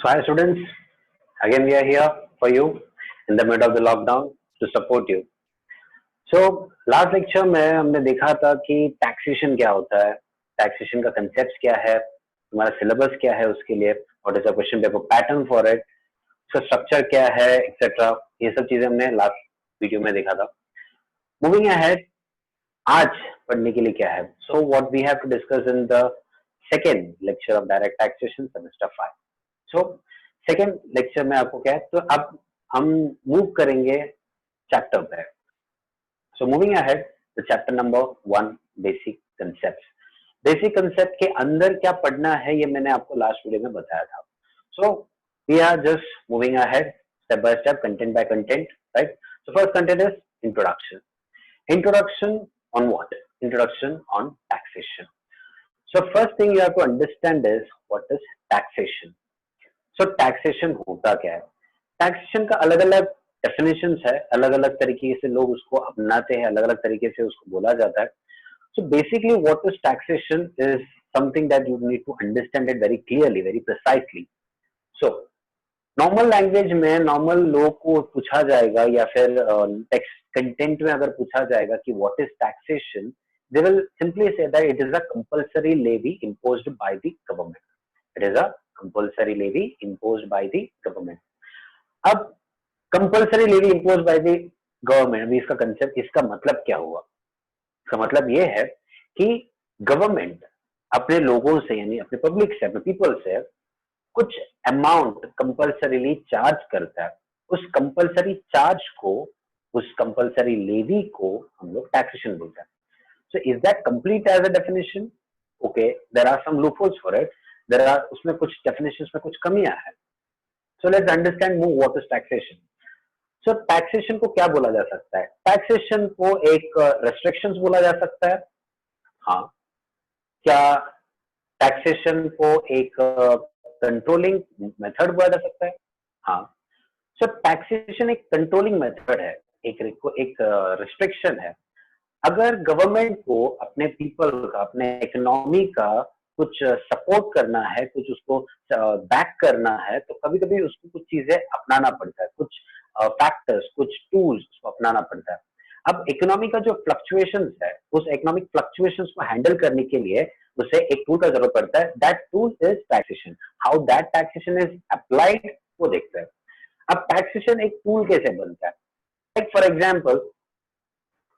So, hi students, again we are here for you in the middle of the lockdown to support you. So, last lecture में हमने देखा था कि taxation क्या होता है, टैक्सेशन का कंसेप्ट क्या है, तुम्हारा सिलेबस क्या है उसके लिए, what is the question paper pattern for it, उसका स्ट्रक्चर क्या है, एक्सेट्रा. ये सब चीजें हमने लास्ट वीडियो में देखा था. मूविंग अहेड, आज पढ़ने के लिए क्या है. So what we have to discuss in the second lecture of direct taxation semester 5. So second lecture में आपको क्या है, तो अब हम मूव करेंगे चैप्टर पे. So moving ahead, the chapter number 1, basic concept. Basic concept के अंदर क्या पढ़ना है ये मैंने आपको लास्ट वीडियो में बताया था. So we are just moving ahead step by step, content by content, right. So first content is introduction. Introduction on what? Introduction on taxation. So first thing you have to understand is what is taxation. So taxation होता क्या है? Taxation का अलग अलग definitions है, अलग अलग तरीके से लोग उसको अपनाते हैं, अलग अलग तरीके से उसको बोला जाता है. So basically what is taxation is something that you need to understand it very clearly, very precisely. So normal language में नॉर्मल लोग को पूछा जाएगा या फिर टेक्स्ट कंटेंट में अगर पूछा जाएगा कि what is taxation, they will simply say that it is a compulsory levy imposed by the government. It is a compulsory levy imposed by the government. अब compulsory levy imposed by the government, अभी इसका concept, इसका मतलब क्या हुआ? इसका मतलब ये है कि गवर्नमेंट अपने लोगों से यानी अपने पब्लिक से, अपने पीपल से कुछ अमाउंट कंपल्सरीली चार्ज करता है. उस कंपल्सरी चार्ज को, उस कंपल्सरी लेवी को हम लोग टैक्सेशन बोलते हैं. So is that complete as a definition? Okay, there are some loopholes for it. There are, उसमें कुछ डेफिनेशंस में कुछ कमियां हैं. So let's understand more what is taxation. So taxation को क्या बोला जा सकता है? टैक्सेशन को एक रेस्ट्रिक्शंस बोला जा सकता है. हाँ. क्या टैक्सेशन को एक कंट्रोलिंग मेथड बोला जा सकता है? हाँ. सो टैक्सेशन एक कंट्रोलिंग मेथड है, एक रिस्ट्रिक्शन है. अगर गवर्नमेंट को अपने पीपल का, अपने इकोनॉमी का कुछ सपोर्ट करना है, कुछ उसको बैक करना है, तो कभी कभी उसको कुछ चीजें अपनाना पड़ता है, कुछ फैक्टर्स, कुछ टूल्स उसको अपनाना पड़ता है. अब इकोनॉमी का जो फ्लक्चुएशंस है, उस इकोनॉमिक फ्लक्चुएशंस को हैंडल करने के लिए उसे एक टूल का जरूरत पड़ता है. That tool is taxation. How that taxation is applied वो देखते हैं. अब टैक्सेशन एक टूल कैसे बनता है? लाइक फॉर एग्जांपल,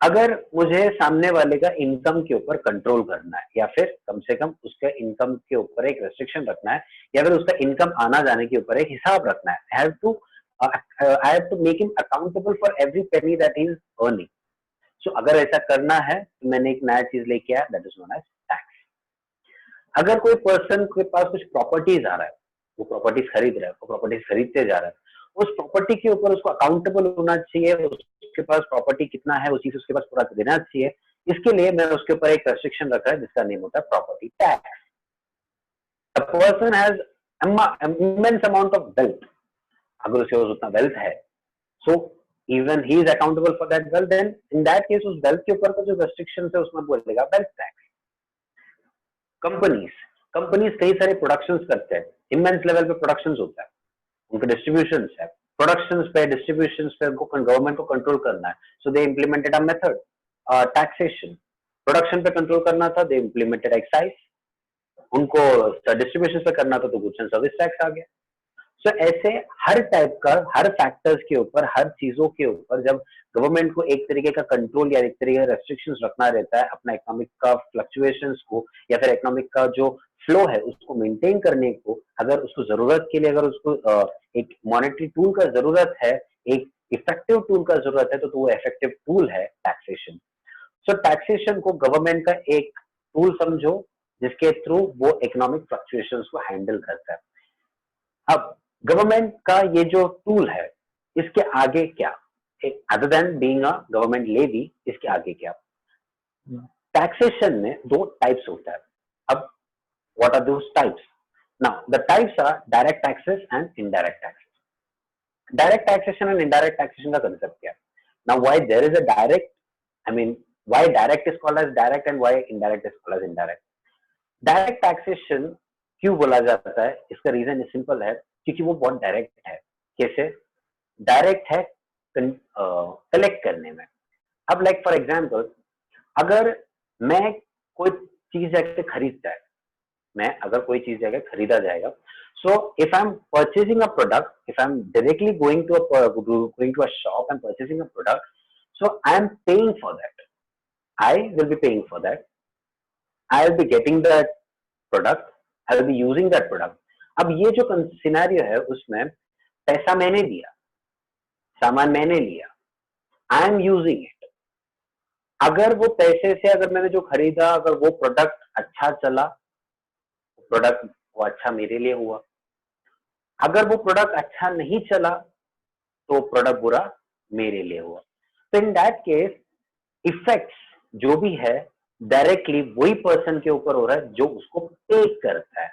अगर मुझे सामने वाले का इनकम के ऊपर कंट्रोल करना है, या फिर कम से कम उसके इनकम के ऊपर एक रेस्ट्रिक्शन रखना है, या फिर उसका इनकम आना जाने के ऊपर एक हिसाब रखना है, I have to make him accountable for every penny that he is earning. So अगर ऐसा करना है तो मैंने एक नया चीज लेके आया, that is known as tax. अगर कोई पर्सन के पास कुछ प्रॉपर्टीज आ रहा है, वो प्रॉपर्टीज खरीद रहा है, वो प्रॉपर्टीज खरीदते जा रहा है, उस प्रॉपर्टी के ऊपर उसको अकाउंटेबल होना चाहिए. उसके पास प्रॉपर्टी कितना है, उसी से उसके पास पूरा देना चाहिए. इसके लिए मैं उसके ऊपर एक रेस्ट्रिक्शन रखा है जिसका नेम होता है property tax. The person has immense amount of wealth. अगर उसके पास उतना वेल्थ है, so even he is accountable for that wealth. Then in that case उस वेल्थ के ऊपर का जो रेस्ट्रिक्शन है उसमें बोलेगा वेल्थ टैक्स. कंपनीज कंपनीज कई सारे प्रोडक्शंस करते हैं, इमेंस लेवल पे प्रोडक्शंस होता है, उनके डिस्ट्रीब्यूशन है, प्रोडक्शन पे, डिस्ट्रीब्यूशन पे उनको गवर्नमेंट को कंट्रोल करना है. So they implemented a method taxation. Production पे कंट्रोल करना था, दे इम्प्लीमेंटेड एक्साइज. उनको डिस्ट्रीब्यूशन पे करना था तो गुड्स एंड सर्विस टैक्स आ गया. सो ऐसे हर टाइप का, हर फैक्टर्स के ऊपर, हर चीजों के ऊपर जब गवर्नमेंट को एक तरीके का कंट्रोल या एक तरीके का रेस्ट्रिक्शंस रखना रहता है अपना इकोनॉमिक का फ्लक्चुएशंस को, या फिर इकोनॉमिक का जो फ्लो है उसको मेंटेन करने को, अगर उसको जरूरत के लिए, अगर उसको एक मॉनेटरी टूल का जरूरत है, एक इफेक्टिव टूल का जरूरत है, तो वो इफेक्टिव टूल है टैक्सेशन. सो टैक्सेशन को गवर्नमेंट का एक टूल समझो जिसके थ्रू वो इकोनॉमिक फ्लक्चुएशंस को हैंडल करता है. अब गवर्नमेंट का ये जो टूल है, इसके आगे क्या, other than being a government levy, इसके आगे क्या? टैक्सेशन में दो टाइप्स होता है. अब what are those types? Now the types are direct taxes and indirect taxes. Direct taxation and indirect taxation का concept क्या है? Now why there is a direct, I mean why direct is called as direct and why indirect is called as indirect? Direct taxation क्यों बोला जाता है? इसका reason simple है, क्योंकि वो बहुत डायरेक्ट है। कैसे डायरेक्ट है? कलेक्ट करने में। अब लाइक फॉर एग्जाम्पल, अगर मैं कोई चीज जाके खरीदता है, मैं अगर कोई चीज जाके खरीदा जाएगा, so if I am purchasing a product, if I am directly going to a shop and purchasing a product, so I am paying for that, I will be paying for that, I will be getting that product, I will be using that product. अब ये जो scenario है उसमें पैसा मैंने दिया, सामान मैंने लिया, आई एम यूजिंग इट। अगर वो पैसे से अगर मैंने जो खरीदा, अगर वो प्रोडक्ट अच्छा चला, प्रोडक्ट वो अच्छा मेरे लिए हुआ। अगर वो प्रोडक्ट अच्छा नहीं चला तो प्रोडक्ट बुरा मेरे लिए हुआ। तो इन दैट केस इफेक्ट्स जो भी है डायरेक्टली वही पर्सन के ऊपर हो रहा है जो उसको पे करता है।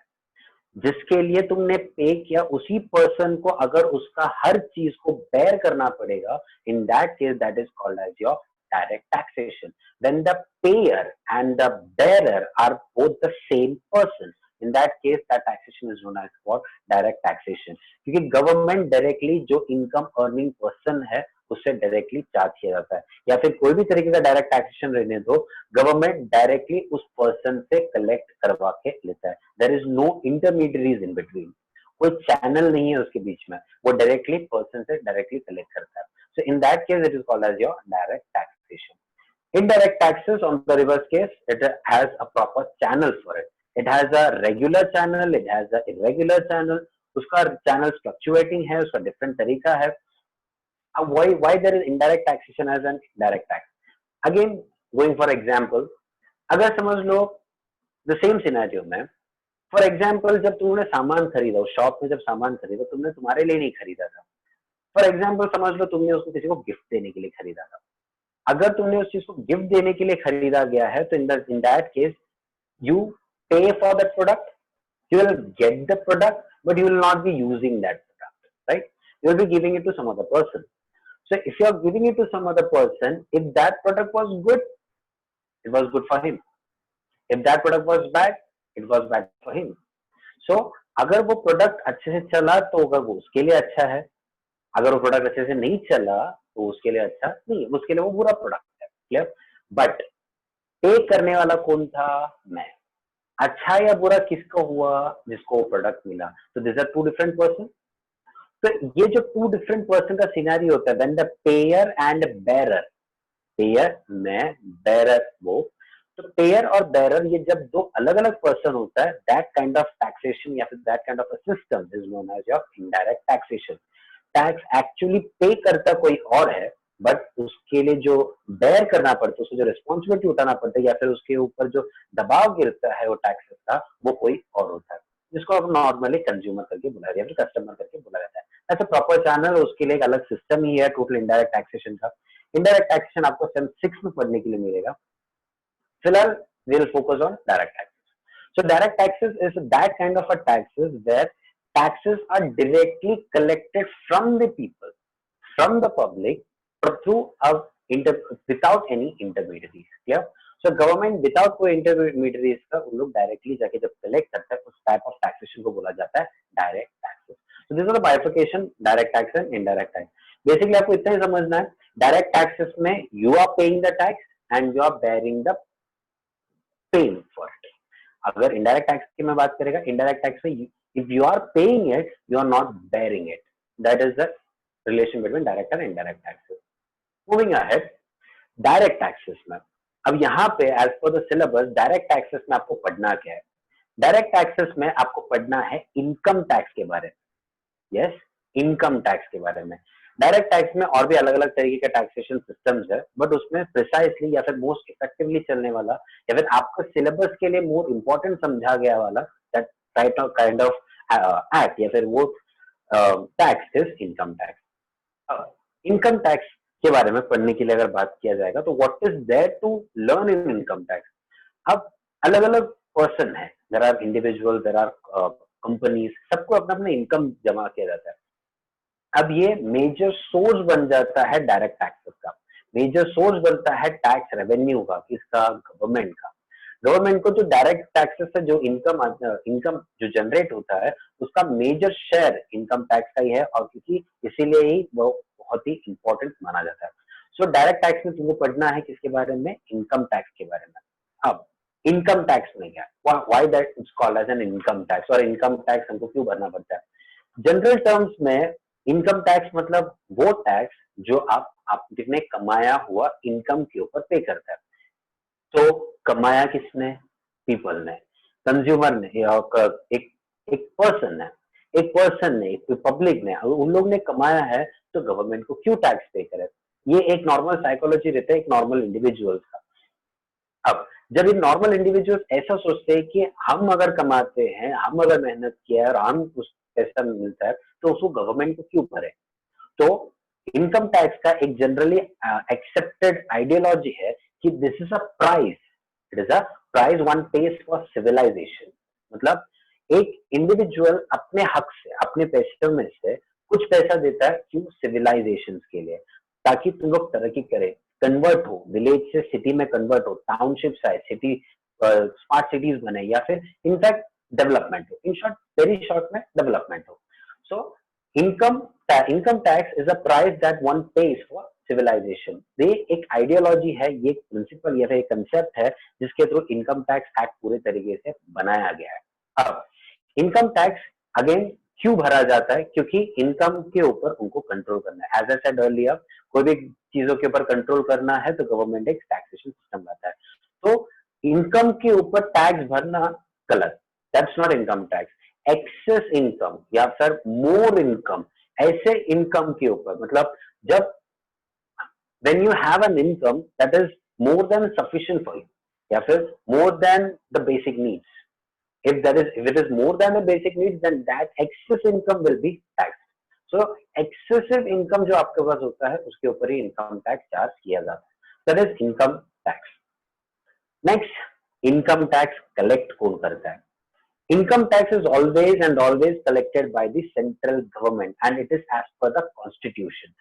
जिसके लिए तुमने पे किया उसी पर्सन को अगर उसका हर चीज को बेयर करना पड़ेगा, in that case that is called as your direct taxation. When the payer and the bearer are both the same person, in that case that taxation is known as for direct taxation। क्योंकि government directly जो income earning person है उससे directly charge किया जाता है, या फिर कोई भी तरीके का डायरेक्ट टैक्सेशन रहने दो, गवर्नमेंट डायरेक्टली उस पर्सन से कलेक्ट करवा के लेता है। There is no intermediaries in between, कोई चैनल नहीं है उसके बीच में, वो डायरेक्टली पर्सन से डायरेक्टली कलेक्ट करता है। So in that case it is called as your direct taxation. Indirect taxes, on the reverse case, it has a proper channel for it. It has a regular channel, it has a irregular channel. उसका channel fluctuating है, उसका different तरीका है। अब why there is indirect taxation as an indirect tax? Again, going for example, अगर समझ लो the same scenario में, for example जब तुमने सामान खरीदा, शॉप में जब सामान खरीदा, तुमने तुम्हारे लिए नहीं खरीदा था। For example समझ लो तुमने उसको किसी को गिफ्ट देने के लिए खरीदा था। अगर तुमने उस चीज को गिफ्ट देने के लिए खरीदा गया है तो इन दैट केस यू पे for that product, you will get the product but you will not be using that product, right? You will be giving it to some other person. So if you are giving it to some other person, if that product was good, it was good for him. If that product was bad, it was bad for him. So अगर वो product अच्छे से चला तो अगर वो उसके लिए अच्छा है, अगर वो प्रोडक्ट अच्छे से नहीं चला तो उसके लिए अच्छा नहीं है, उसके लिए वो बुरा प्रोडक्ट है। क्लियर? बट पे करने वाला कौन था? मैं। अच्छा या बुरा किसका हुआ? जिसको प्रोडक्ट मिला। तो this are two different person. तो ये जो टू डिफरेंट पर्सन का सिनेरियो होता है, when the payer and bearer, payer मैं, बेरर वो, तो पेयर और बेरर ये जब दो अलग अलग पर्सन होता है, दैट काइंड ऑफ टैक्सेशन या फिर that kind of system is known as your indirect taxation. Tax actually pay करता कोई और है, बट उसके लिए जो बेयर करना पड़ता है, उसको जो रिस्पॉन्सिबिलिटी उठाना पड़ता है या फिर उसके ऊपर जो दबाव गिरता है वो टैक्सेस का, वो कोई और होता है, जिसको आप नॉर्मली कंज्यूमर करके बुलाया जाता है, फिर कस्टमर करके बुलाया जाता है। ऐसा प्रॉपर चैनल, उसके लिए एक अलग सिस्टम ही है टोटल इनडायरेक्ट टैक्सेशन का। इनडायरेक्ट टैक्सेशन आपको सेम 6 में पढ़ने के लिए मिलेगा। फिलहाल we will focus on direct taxes. So direct taxes is that kind of a taxes where taxes are directly collected from the people, from the public, but through a without any intermediaries. Clear? So government without कोई intermediaries का उन लोग directly जाके जब collect करता है, उस type of taxation को बोला जाता है direct taxes. So this is the bifurcation, direct tax and indirect tax. Basically आपको इतना ही समझना है, direct taxes में you are paying the tax and you are bearing the paying for it. अगर इनडायरेक्ट टैक्स की मैं बात करेगा, इनडायरेक्ट टैक्स में if you are paying it, you are not bearing it. That is the relation between direct and indirect taxes. Moving ahead, direct taxes में अब यहाँ पे as per the syllabus direct taxes में आपको पढ़ना क्या है? डायरेक्ट टैक्सेस में आपको पढ़ना है इनकम टैक्स के बारे में। यस, इनकम टैक्स के बारे में। डायरेक्ट टैक्स में और भी अलग अलग तरीके के टैक्सेशन सिस्टम्स है, बट उसमें प्रिसाइसली या फिर मोस्ट इफेक्टिवली चलने वाला या फिर आपको सिलेबस के लिए मोर इम्पोर्टेंट समझा गया वाला दैट काइंड ऑफ एक्ट या फिर वो tax is income tax. Income tax के बारे में पढ़ने के लिए अगर बात किया जाएगा तो what is there to learn in income tax? अब अलग अलग पर्सन है, there are individual, there are companies, सबको अपना अपना इनकम जमा किया जाता है। अब ये मेजर सोर्स बन जाता है डायरेक्ट टैक्सेस का, मेजर सोर्स बनता है टैक्स रेवेन्यू का, किसका? गवर्नमेंट का। गवर्नमेंट को जो डायरेक्ट टैक्सेस से जो इनकम जो जनरेट होता है उसका मेजर शेयर इनकम टैक्स का ही है, और क्योंकि इसीलिए ही वो बहुत ही इंपॉर्टेंट माना जाता है। सो डायरेक्ट टैक्स में तुमको पढ़ना है किसके बारे में, इनकम टैक्स के बारे में। अब इनकम टैक्स में क्या, why that it's called as an income tax, और इनकम टैक्स हमको क्यों भरना पड़ता है। जनरल टर्म्स में इनकम टैक्स मतलब वो टैक्स जो आपने कमाया हुआ इनकम के ऊपर पे करता है। तो कमाया किसने, पीपल ने, कंज्यूमर ने, या एक एक पर्सन ने, एक पब्लिक ने, उन लोग ने कमाया है, तो गवर्नमेंट को क्यों टैक्स पे करे। ये एक नॉर्मल साइकोलॉजी रहता है एक नॉर्मल इंडिविजुअल का। अब जब ये नॉर्मल इंडिविजुअल्स ऐसा सोचते हैं कि हम अगर कमाते हैं, हम अगर मेहनत किया है और हम उस पैसा मिलता है, तो उसको गवर्नमेंट को क्यों भरे। तो इनकम टैक्स का एक जनरली एक्सेप्टेड आइडियोलॉजी है कि this is a price, it is a price one pays for civilization. मतलब एक इंडिविजुअल अपने हक से, अपने पैसे में से कुछ पैसा देता है, क्यों, सिविलाइजेशन के लिए, ताकि तुम लोग तरक्की करें, कन्वर्ट हो, विलेज से सिटी में कन्वर्ट हो, टाउनशिप आए, सिटी स्मार्ट सिटीज बने, या फिर इनफैक्ट डेवलपमेंट हो, इन शॉर्ट, वेरी शॉर्ट में डेवलपमेंट हो। सो income tax is a price that one pays for civilization। ये एक आइडियोलॉजी है, ये प्रिंसिपल या फिर एक कंसेप्ट है जिसके थ्रू इनकम टैक्स एक्ट पूरे तरीके से बनाया गया है। अब इनकम टैक्स अगेन क्यों भरा जाता है, क्योंकि इनकम के ऊपर उनको कंट्रोल करना है। एज आई सेड अर्लियर, कोई भी चीजों के ऊपर कंट्रोल करना है तो गवर्नमेंट एक टैक्सेशन सिस्टम लाता है। तो इनकम के ऊपर टैक्स भरना गलत, that's not income tax. Excess income या फिर मोर इनकम, ऐसे इनकम के ऊपर, मतलब जब when you have an income that is more than sufficient for you, या फिर more than the basic needs, if it is more than the basic needs, then that excess income will be taxed। so excessive income जो आपके पास होता है उसके ऊपर ही income tax charge किया जाता है, that is income tax। next, income tax collect कौन करता है। Income tax is always collected by the central government and it is as per the constitution।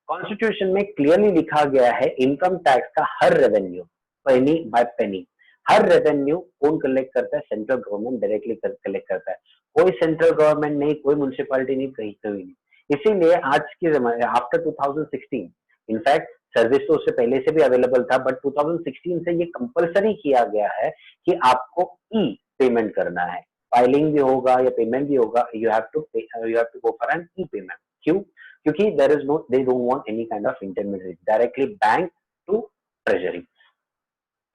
Constitution में क्लियरली लिखा गया है इनकम टैक्स का हर रेवेन्यू, पेनी बाय पेनी, हर रेवेन्यू कौन collect करता है, सेंट्रल गवर्नमेंट डायरेक्टली कलेक्ट करता है। कोई सेंट्रल गवर्नमेंट नहीं, कोई म्युनिसिपैलिटी नहीं, कहीं कभी नहीं। इसीलिए आज के जमाने आफ्टर 2016, इनफैक्ट सर्विस तो उससे पहले से भी अवेलेबल था, बट 2016 से ये कंपलसरी किया गया है कि आपको ई पेमेंट करना है, फाइलिंग भी होगा या पेमेंट भी होगा, you have to go for an E payment. क्यों, क्योंकि there is no, they don't want any kind of intermediate, directly bank to treasury.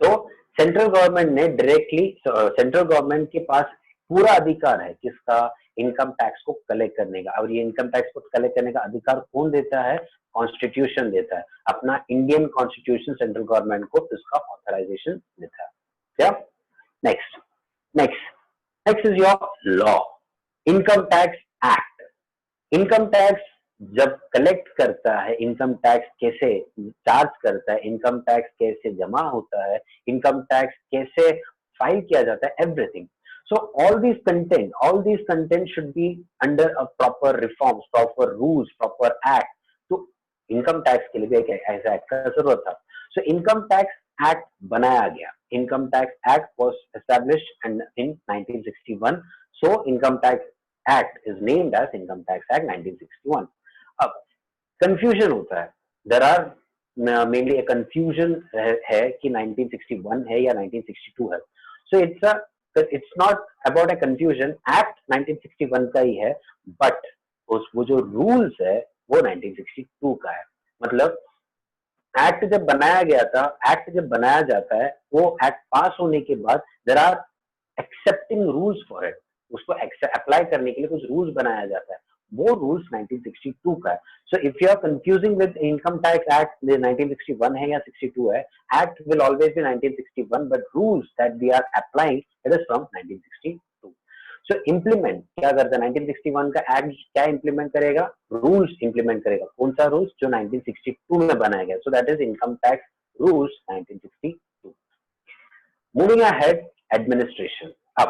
तो सेंट्रल गवर्नमेंट ने डायरेक्टली, सेंट्रल गवर्नमेंट के पास पूरा अधिकार है किसका, इनकम टैक्स को कलेक्ट करने का। और ये इनकम टैक्स को कलेक्ट करने का अधिकार कौन देता है, कॉन्स्टिट्यूशन देता है, अपना इंडियन कॉन्स्टिट्यूशन सेंट्रल गवर्नमेंट को इसका ऑथराइजेशन देता है। क्या, next next next is your law, income tax act. Income tax जब कलेक्ट करता है, इनकम टैक्स कैसे चार्ज करता है, इनकम टैक्स कैसे जमा होता है, इनकम टैक्स कैसे फाइल किया जाता है, everything. So all these content should be under a proper reforms, proper rules, proper act। तो इनकम टैक्स के लिए भी एक ऐसा एक्ट का जरूरत था। So इनकम टैक्स एक्ट बनाया गया, income tax act was established in 1961। So income tax act is named as Income Tax Act 1961। अब कंफ्यूजन होता है, देयर आर मेनली कंफ्यूजन है कि 1961 है या 1962 है। So it's not about a confusion, act 1961 का ही है, बट वो जो रूल्स है वो 1962 का है। मतलब एक्ट जब बनाया गया था, एक्ट जब बनाया जाता है, वो एक्ट पास होने के बाद there are accepting rules for it, उसको अप्लाई करने के लिए कुछ रूल्स बनाया जाता है, वो रूल्स 1962 का है। So if you are confusing with income tax act 1961 है या 62 है, act will always be 1961, but rules that we are applying it is from 1962। So implement क्या करता है, 1961 का एक्ट क्या इम्प्लीमेंट करेगा, रूल्स इम्प्लीमेंट करेगा। कौन सा रूल्स, जो 1962 में बनाया गया। So that is income tax rules 1962। Moving ahead, administration. अब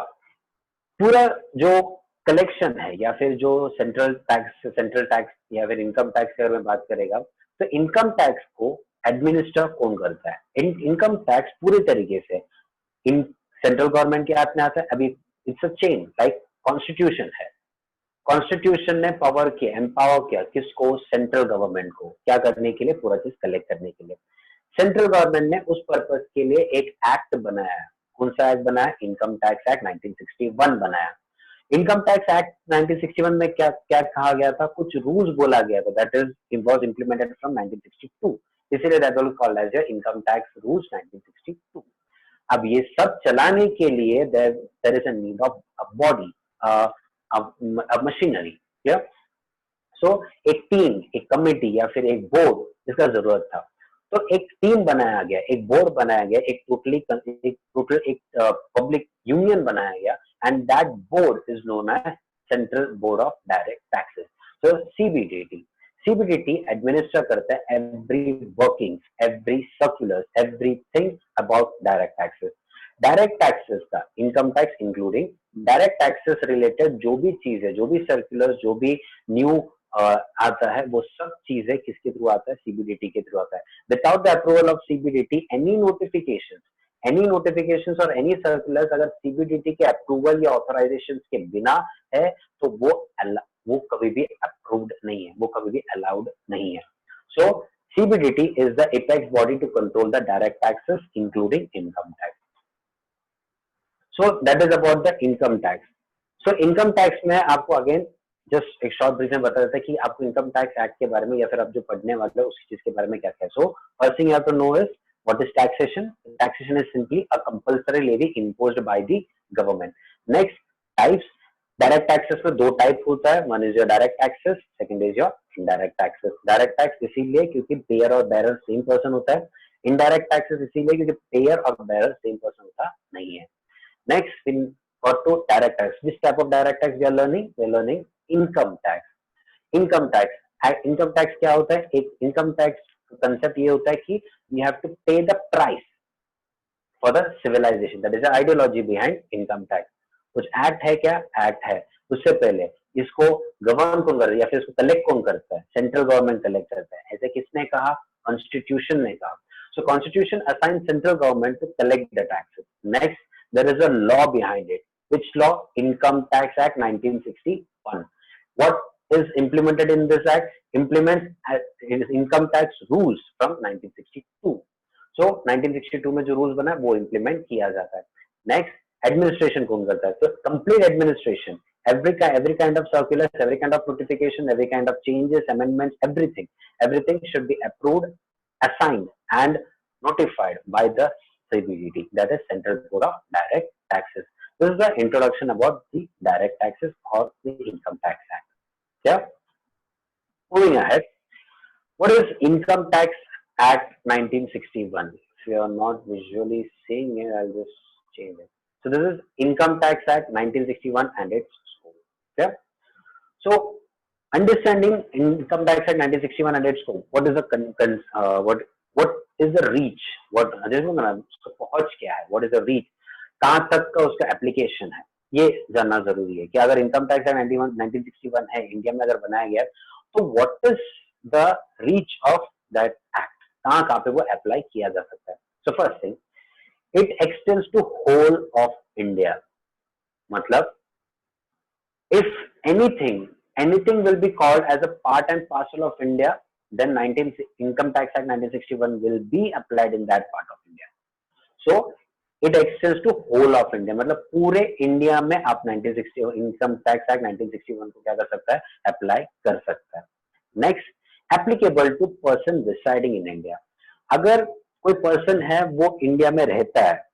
पूरा जो कलेक्शन है या फिर जो सेंट्रल टैक्स या फिर इनकम टैक्स के बारे में बात करेगा, तो इनकम टैक्स को एडमिनिस्टर कौन करता है। इनकम टैक्स पूरे तरीके से सेंट्रल गवर्नमेंट के हाथ में आता है। अभी it's a chain, like constitution है, कॉन्स्टिट्यूशन ने पावर किया, एम्पावर किया किसको, सेंट्रल गवर्नमेंट को, क्या करने के लिए, पूरा चीज कलेक्ट करने के लिए। सेंट्रल गवर्नमेंट ने उस पर्पज के लिए एक एक्ट बनाया। कौन सा एक्ट बनाया, इनकम टैक्स एक्ट 1961 बनाया। इनकम टैक्स एक्ट 1961 में क्या क्या कहा गया था, कुछ रूल्स बोला गया था, that is was implemented from 1962, इसीलिए that was called as income tax rules 1962। अब ये सब चलाने के लिए there is a need of a body, a machinery, clear. So एक टीम, एक कमेटी या फिर एक बोर्ड इसका जरूरत था। तो एक टीम बनाया गया, एक बोर्ड बनाया गया, एक टोटल एक पब्लिक यूनियन बनाया गया, and that board is known as central board of direct taxes, so CBDT। CBDT administer करता है every working, every circular, everything about direct taxes. Direct taxes का income tax including direct taxes related जो भी चीज है, जो भी circular, जो भी न्यू आता है, वो सब चीजें किसके थ्रू आता है, सीबीडीटी के थ्रू आता है। Without the approval of CBDT any notification और एनी सर्कुलर्स अगर सीबीडीटी के अप्रूवल या ऑथराइजेशन के बिना है तो वो कभी भी अप्रूव्ड नहीं है, वो कभी भी अलाउड नहीं है। सो CBDT is the apex body to control the direct taxes including income tax. So that is about the income tax. So income tax में आपको अगेन जस्ट एक शॉर्ट ब्रीफ में बता देता है कि आपको इनकम टैक्स एक्ट के बारे में या फिर आप जो पढ़ने वाले हो उस चीज के बारे में क्या क्या। So first thing you have to know is what is taxation. Taxation is simply a compulsory levy imposed by the government. Next types, direct taxes में दो टाइप होता है, one is your direct taxes, second is your indirect taxes. Direct tax इसीलिए क्योंकि pair और bearer same person होता है, indirect taxes इसीलिए क्योंकि पेयर और बेयरर सेम पर्सन होता नहीं है। Next, in got to direct tax. Which type of direct tax we are learning? We are learning income tax. Income tax. Income tax क्या होता है? एक income tax concept ये होता है कि we have to pay the price for the civilization. That is the ideology behind income tax. कुछ act है क्या? एक्ट है। उससे पहले इसको गवर्न कौन करता है या फिर इसको कलेक्ट कौन करता है? सेंट्रल गवर्नमेंट कलेक्ट करता है। ऐसे किसने कहा? कॉन्स्टिट्यूशन ने कहा। So constitution assigns central government to collect the taxes. Next, there is a law behind it. Which law? Income Tax Act 1961. What is implemented in this act? Implements income tax rules from 1962. So 1962 में जो rules बना है वो implement किया जाता है। Next, administration कौन करता है? So complete administration, every kind of circulars, every kind of notification, every kind of changes, amendments, everything should be approved, assigned and notified by the CBDT, that is Central Board of Direct Taxes. This is the introduction about the direct taxes or the Income Tax Act. Yeah. Moving ahead, what is Income Tax Act 1961? If you are not visually seeing it, I'll just change it. So this is Income Tax Act 1961 and its scope. Yeah. So understanding Income Tax Act 1961 and its scope. What is the what is the reach? What पहुंच क्या है? What is the reach? कहाँ तक का उसका application है, ये जानना जरूरी है कि अगर इनकम टैक्स एक्ट 1961 है, इंडिया में अगर बनाया गया तो what is the reach of that act, कहाँ पे वो अप्लाई किया जा सकता है। So first thing, it extends to whole of India. मतलब if anything will be called as a part and parcel of India, then Income Tax Act 1961 will be applied in that part of India. So it extends to whole of India, मतलब पूरे India में आप 1960 income tax act 1961 को क्या कर सकता है, apply कर सकता है। Next, applicable to person residing in India. अगर कोई पर्सन है वो इंडिया में रहता है,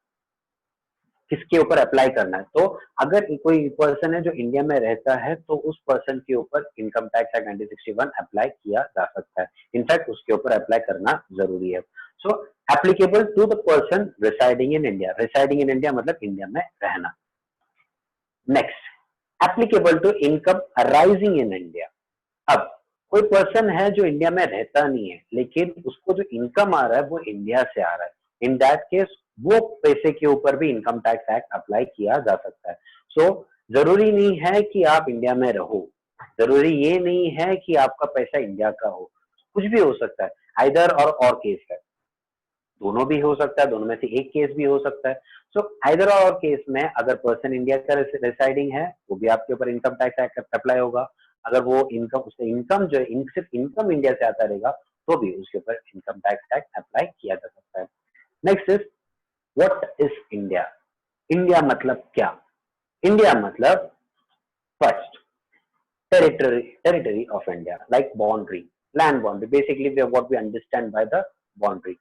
किसके ऊपर अप्लाई करना है, तो अगर कोई पर्सन है जो इंडिया में रहता है तो उस पर्सन के ऊपर इनकम टैक्स एक्ट 1961 अप्लाई किया जा सकता है। इनफैक्ट उसके ऊपर अप्लाई करना जरूरी है। So applicable to the person residing in India. Residing in India मतलब इंडिया में रहना। Next, applicable to income arising in India. अब कोई पर्सन है जो इंडिया में रहता नहीं है लेकिन उसको जो इनकम आ रहा है वो इंडिया से आ रहा है, इन दैट केस वो पैसे के ऊपर भी इनकम टैक्स एक्ट अप्लाई किया जा सकता है। सो जरूरी नहीं है कि आप इंडिया में रहो, जरूरी ये नहीं है कि आपका पैसा इंडिया का हो, कुछ भी हो सकता है, आइदर और केस है। दोनों भी हो सकता है, दोनों में से एक केस भी हो सकता है। सो आइदर और केस में अगर पर्सन इंडिया का रेसाइडिंग है वो भी आपके ऊपर इनकम टैक्स एक्ट अप्लाई होगा। अगर वो इनकम, उसका इनकम जो है सिर्फ इनकम इंडिया से आता रहेगा तो भी उसके ऊपर इनकम टैक्स एक्ट अप्लाई किया जा सकता है। Next is what is India. India मतलब क्या? इंडिया मतलब first territory of India, like boundary, land boundary. Basically, what we understand by the boundary.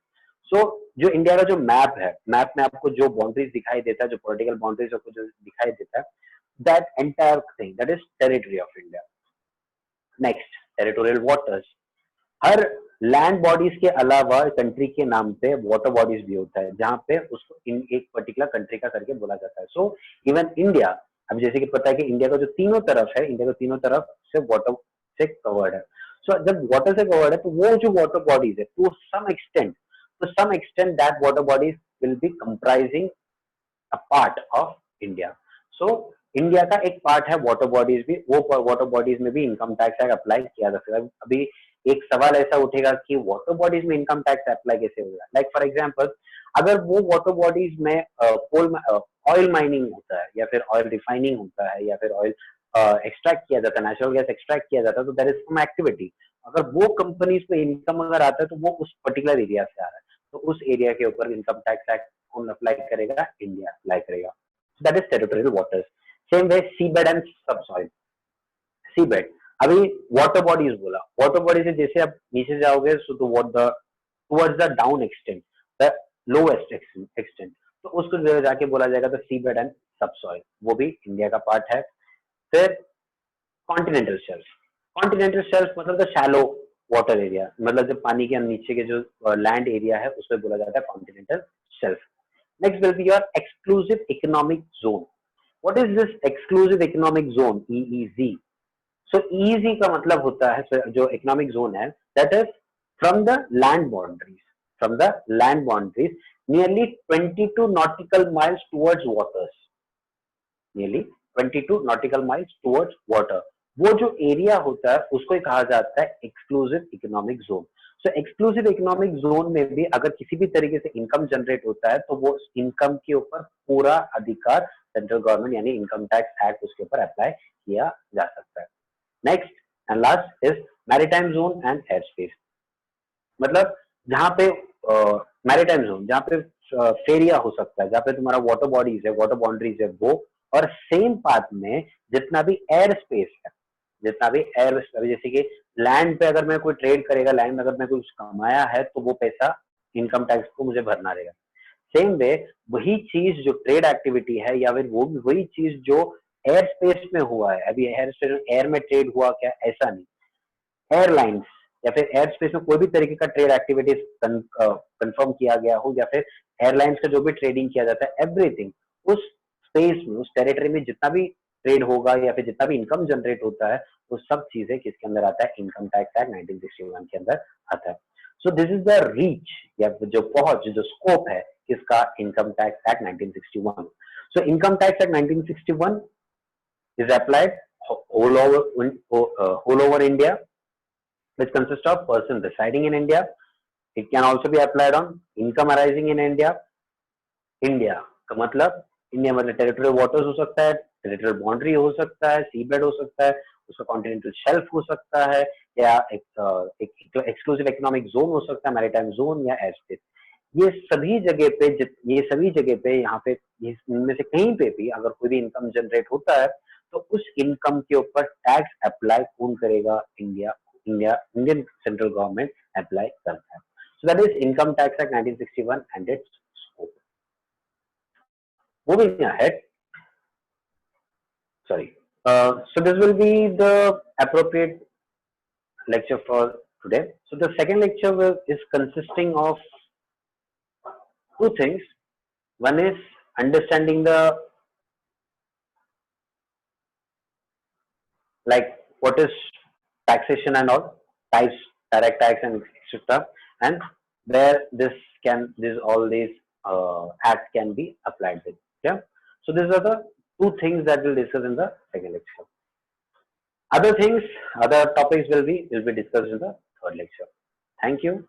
So, जो इंडिया का जो मैप है, मैप में आपको जो बाउंड्रीज दिखाई देता है, जो पॉलिटिकल बाउंड्रीज आपको जो दिखाई देता है, that entire thing, that is territory of India. Next, territorial waters. Her land bodies के अलावा कंट्री के नाम पे वाटर बॉडीज भी होता है, जहां पे उसको इन एक पर्टिकुलर कंट्री का करके बोला जाता है। सो इवन इंडिया, अब जैसे कि पता है कि इंडिया का जो तीनों तरफ है, इंडिया को तीनों तरफ से वाटर से कवर्ड है। सो जब वाटर से कवर्ड है तो वो जो वाटर बॉडीज है to some extent that water bodies will be comprising a part of India. So India का एक पार्ट है वाटर बॉडीज भी, वो वाटर बॉडीज में भी इनकम टैक्स अप्लाई किया जा सकता है। अभी एक सवाल ऐसा उठेगा कि वाटर बॉडीज में इनकम टैक्स अप्लाई कैसे होगा। लाइक फॉर एग्जांपल, अगर वो वाटर बॉडीज में कोल ऑयल माइनिंग होता है या फिर ऑयल रिफाइनिंग होता है या फिर ऑयल एक्सट्रैक्ट किया जाता है, नेचुरल गैस एक्सट्रैक्ट किया जाता है, तो देयर इज सम एक्टिविटी। अगर वो कंपनीज पे इनकम अगर आता है तो वो उस पर्टिकुलर एरिया से आ रहा है, तो उस एरिया के ऊपर इनकम टैक्स एक्ट कौन अप्लाई करेगा? इंडिया अप्लाई करेगा। That is territorial waters. Same way seabed and subsoil. Seabed, अभी वाटर बॉडीज बोला, वाटर बॉडी से जैसे आप नीचे जाओगे तो what the towards the down extent, the lowest extent, तो उसको जाके बोला जाएगा द सीबेड एंड सबसॉइल, वो भी इंडिया का पार्ट है। फिर कॉन्टिनेंटल शेल्फ। कॉन्टिनेंटल शेल्फ मतलब द शैलो वाटर एरिया, मतलब जो पानी के नीचे के जो लैंड एरिया है उसको बोला जाता है continental shelf. Next will be your exclusive economic zone. What is this exclusive economic zone? EEG. So easy का मतलब होता है जो इकोनॉमिक जोन है, that is from the land boundaries, from the land boundaries nearly 22 nautical miles towards waters, nearly 22 nautical miles towards water. वो जो area होता है उसको कहा जाता है एक्सक्लूसिव इकोनॉमिक जोन। सो एक्सक्लूसिव इकोनॉमिक जोन में भी अगर किसी भी तरीके से इनकम जनरेट होता है तो वो इनकम के ऊपर पूरा अधिकार सेंट्रल गवर्नमेंट यानी इनकम टैक्स एक्ट उसके ऊपर अप्लाई किया जा सकता है। Next and last is maritime zone and air space. मतलब जहां पे मैरीटाइम जोन, जहां पे फेरिया हो सकता है, जहां पे तुम्हारा वाटर बॉडीज है, वाटर बाउंड्रीज है वो, और सेम पाथ में जितना भी एयर स्पेस है, जितना भी एयर, जैसे कि लैंड पे अगर मैं कोई ट्रेड करेगा, लैंड में अगर मैं कुछ कमाया है तो वो पैसा इनकम टैक्स को मुझे भरना रहेगा। सेम वे वही चीज जो ट्रेड एक्टिविटी है या फिर वो वही चीज जो एयर स्पेस में हुआ है, अभी एयर स्पेस में एयर में ट्रेड हुआ क्या, ऐसा नहीं, एयरलाइंस या फिर एयर स्पेस में कोई भी तरीके का ट्रेड एक्टिविटीज कंफर्म किया गया हो या फिर एयरलाइंस का जो भी ट्रेडिंग किया जाता है, एवरीथिंग उस स्पेस में, उस टेरिटरी में जितना भी ट्रेड होगा या फिर जितना भी इनकम जनरेट होता है वो सब चीजें किसके अंदर आता है? इनकम टैक्स एक्ट 1961 के अंदर आता है। So this is the reach या जो पहुंच, जो स्कोप है किसका? Income tax act 1961। So income tax act 1961 is applied whole over India, which consists of person residing in India. It can also be applied on income arising in India. India का मतलब, India मतलब territorial waters हो सकता है, territorial boundary हो सकता है, सी bed हो सकता है, उसका कॉन्टिनेंटल शेल्फ हो सकता है, या एक एक्सक्लूसिव इकोनॉमिक जोन हो सकता है, मैरीटाइम जोन या एयर स्पेस। ये सभी जगह पे यहाँ पे इनमें से कहीं पे भी अगर कोई भी इनकम जनरेट होता है तो उस इनकम के ऊपर टैक्स अप्लाई कौन करेगा? इंडियन सेंट्रल गवर्नमेंट अप्लाई करता है। So that is income tax act 1961 and it's scope. Moving ahead, sorry. So this will be the appropriate lecture for today. So the second lecture is consisting of two things. One is understanding the like what is taxation and all types, direct tax and etc. And where all these acts can be applied with. Yeah. So these are the two things that we'll discuss in the second lecture. Other things, other topics will be discussed in the third lecture. Thank you.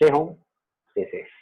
Stay home, stay safe.